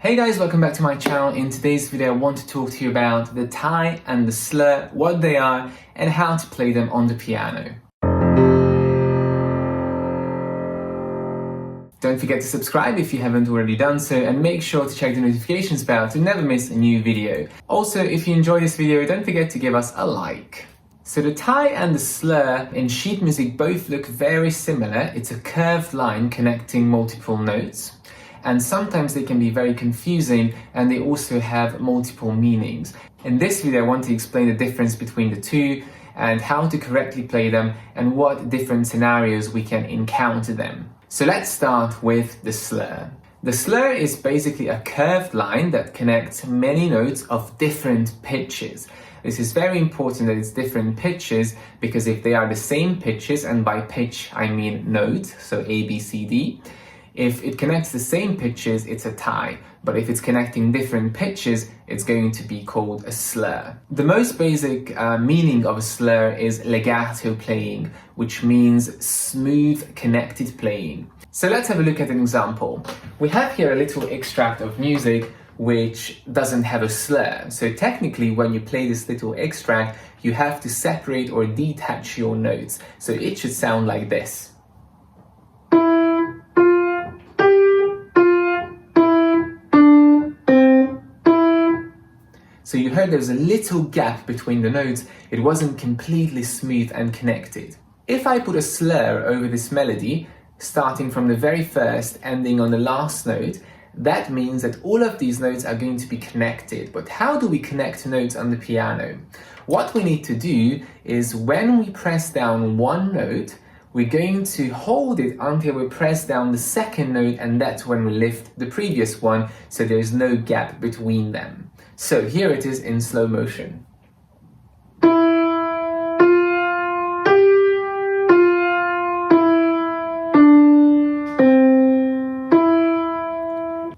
Hey guys, welcome back to my channel. In today's video, I want to talk to you about the tie and the slur, what they are, and how to play them on the piano. Don't forget to subscribe if you haven't already done so, and make sure to check the notifications bell to never miss a new video. Also, if you enjoy this video, don't forget to give us a like. So the tie and the slur in sheet music both look very similar. It's a curved line connecting multiple notes. And sometimes they can be very confusing, and they also have multiple meanings. In this video, I want to explain the difference between the two and how to correctly play them and what different scenarios we can encounter them. So let's start with the slur. The slur is basically a curved line that connects many notes of different pitches. This is very important that it's different pitches, because if they are the same pitches, and by pitch I mean note, so A, B, C, D, if it connects the same pitches, it's a tie. But if it's connecting different pitches, it's going to be called a slur. The most basic meaning of a slur is legato playing, which means smooth, connected playing. So let's have a look at an example. We have here a little extract of music which doesn't have a slur. So technically, when you play this little extract, you have to separate or detach your notes. So it should sound like this. So you heard there was a little gap between the notes. It wasn't completely smooth and connected. If I put a slur over this melody, starting from the very first, ending on the last note, that means that all of these notes are going to be connected. But how do we connect notes on the piano? What we need to do is, when we press down one note, we're going to hold it until we press down the second note, and that's when we lift the previous one, so there's no gap between them. So here it is in slow motion.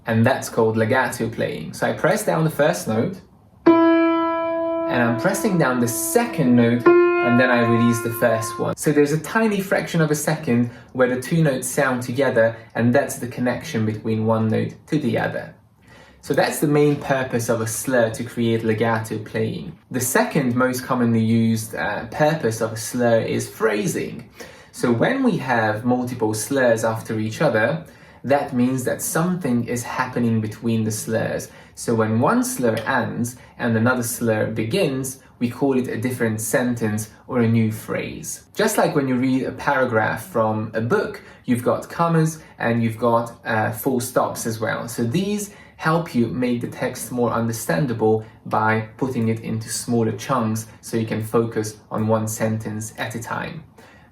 And that's called legato playing. So I press down the first note, and I'm pressing down the second note, and then I release the first one. So there's a tiny fraction of a second where the two notes sound together, and that's the connection between one note to the other. So that's the main purpose of a slur, to create legato playing. The second most commonly used purpose of a slur is phrasing. So when we have multiple slurs after each other, that means that something is happening between the slurs. So when one slur ends and another slur begins, we call it a different sentence or a new phrase. Just like when you read a paragraph from a book, you've got commas and you've got full stops as well. So these help you make the text more understandable by putting it into smaller chunks, so you can focus on one sentence at a time.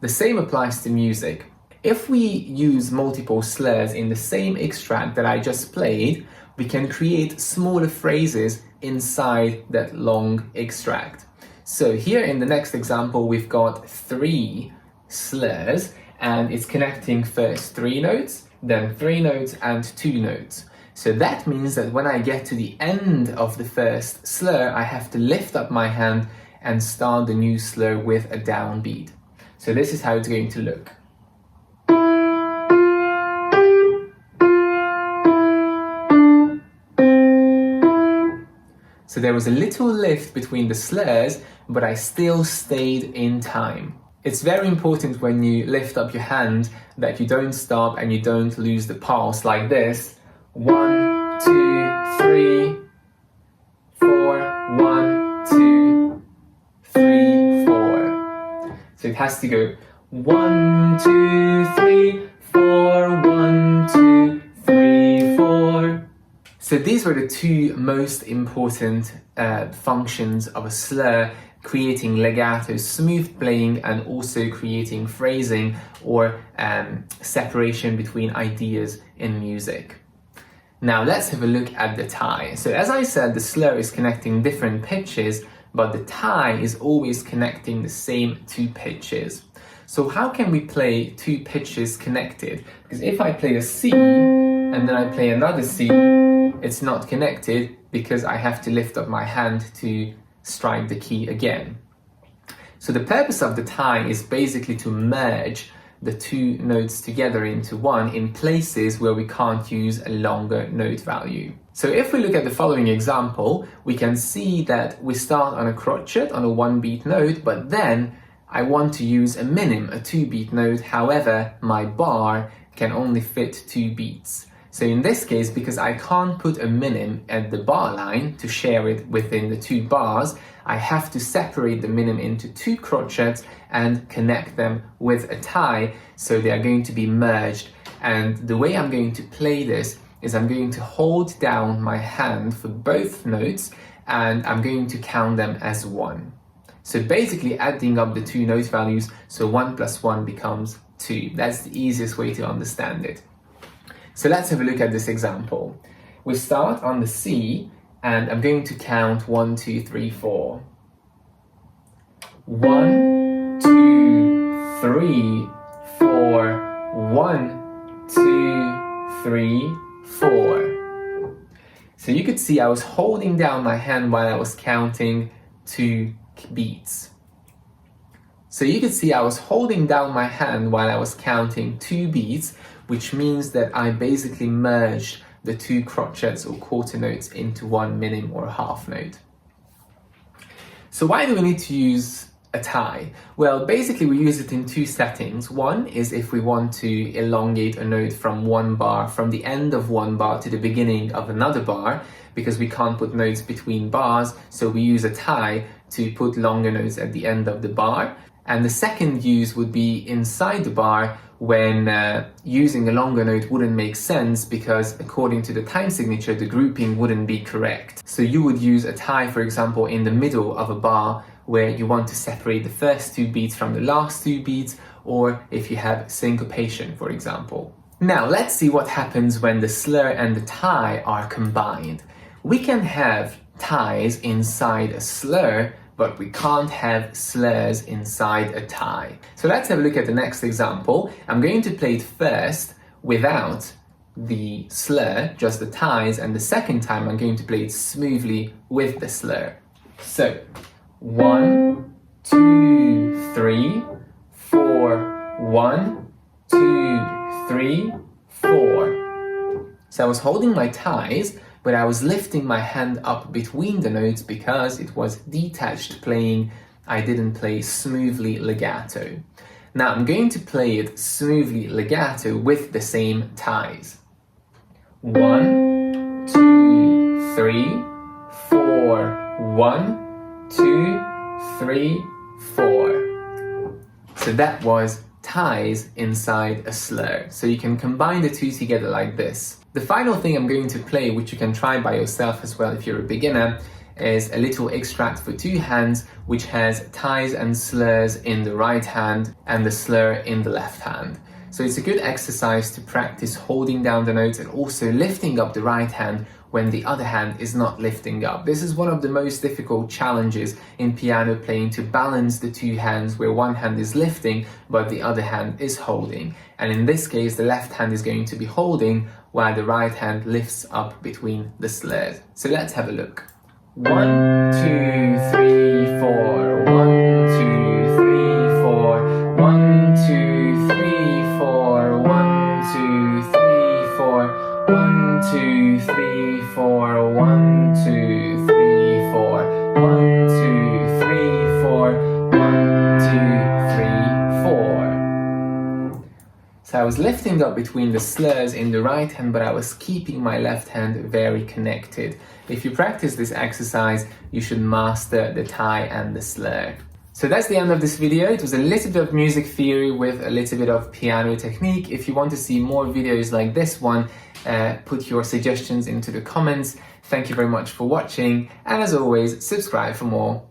The same applies to music. If we use multiple slurs in the same extract that I just played, we can create smaller phrases inside that long extract. So here in the next example, we've got 3 slurs, and it's connecting first 3 notes, then 3 notes and 2 notes. So that means that when I get to the end of the first slur, I have to lift up my hand and start the new slur with a downbeat. So this is how it's going to look. So there was a little lift between the slurs, but I still stayed in time. It's very important when you lift up your hand that you don't stop and you don't lose the pulse like this. 1, 2, 3, 4, 1, 2, 3, 4. So it has to go 1, 2, 3, 4, 1, 2, 3, 4. So these were the two most important functions of a slur: creating legato, smooth playing, and also creating phrasing or separation between ideas in music. Now let's have a look at the tie. So as I said, the slur is connecting different pitches, but the tie is always connecting the same 2 pitches. So how can we play 2 pitches connected? Because if I play a C and then I play another C, it's not connected because I have to lift up my hand to strike the key again. So the purpose of the tie is basically to merge the two notes together into one in places where we can't use a longer note value. So if we look at the following example, we can see that we start on a crotchet, on a 1-beat note, but then I want to use a minim, a 2-beat note. However, my bar can only fit 2 beats. So in this case, because I can't put a minim at the bar line to share it within the 2 bars, I have to separate the minim into 2 crotchets and connect them with a tie, so they are going to be merged. And the way I'm going to play this is I'm going to hold down my hand for both notes and I'm going to count them as 1. So basically adding up the 2 note values, so 1 plus 1 becomes 2. That's the easiest way to understand it. So let's have a look at this example. We start on the C and I'm going to count 1, 2, 3, 4. 1, 2, 3, 4. 1, 2, 3, 4. So you could see I was holding down my hand while I was counting 2 beats. So you could see I was holding down my hand while I was counting 2 beats, which means that I basically merged the 2 crotchets or quarter notes into 1 minim or half note. So why do we need to use a tie? Well, basically we use it in 2 settings. One is if we want to elongate a note from one bar, from the end of one bar to the beginning of another bar, because we can't put notes between bars, so we use a tie to put longer notes at the end of the bar. And the second use would be inside the bar when using a longer note wouldn't make sense because according to the time signature, the grouping wouldn't be correct. So you would use a tie, for example, in the middle of a bar where you want to separate the first 2 beats from the last 2 beats, or if you have syncopation, for example. Now let's see what happens when the slur and the tie are combined. We can have ties inside a slur, but we can't have slurs inside a tie. So let's have a look at the next example. I'm going to play it first without the slur, just the ties, and the second time I'm going to play it smoothly with the slur. So 1, 2, 3, 4. 1, 2, 3, 4. So I was holding my ties, but I was lifting my hand up between the notes because it was detached playing. I didn't play smoothly legato. Now I'm going to play it smoothly legato with the same ties. 1, 2, 3, 4. 1, 2, 3, 4. So that was ties inside a slur. So you can combine the 2 together like this. The final thing I'm going to play, which you can try by yourself as well if you're a beginner, is a little extract for 2 hands, which has ties and slurs in the right hand and the slur in the left hand. So it's a good exercise to practice holding down the notes and also lifting up the right hand when the other hand is not lifting up. This is one of the most difficult challenges in piano playing, to balance the 2 hands where one hand is lifting but the other hand is holding. And in this case, the left hand is going to be holding while the right hand lifts up between the slurs. So let's have a look. 1, 2, 3, 4. 1, 2, 3, 4. 1, 2, 3, 4. 1, 2, 3, 4. 1, 2, 3, 4. 1, 2, 3, 4. 1, 2, 3, 4. 1, 2, 3, 4. So I was lifting up between the slurs in the right hand, but I was keeping my left hand very connected. If you practice this exercise, you should master the tie and the slur. So that's the end of this video. It was a little bit of music theory with a little bit of piano technique. If you want to see more videos like this one, put your suggestions into the comments. Thank you very much for watching, and as always, subscribe for more.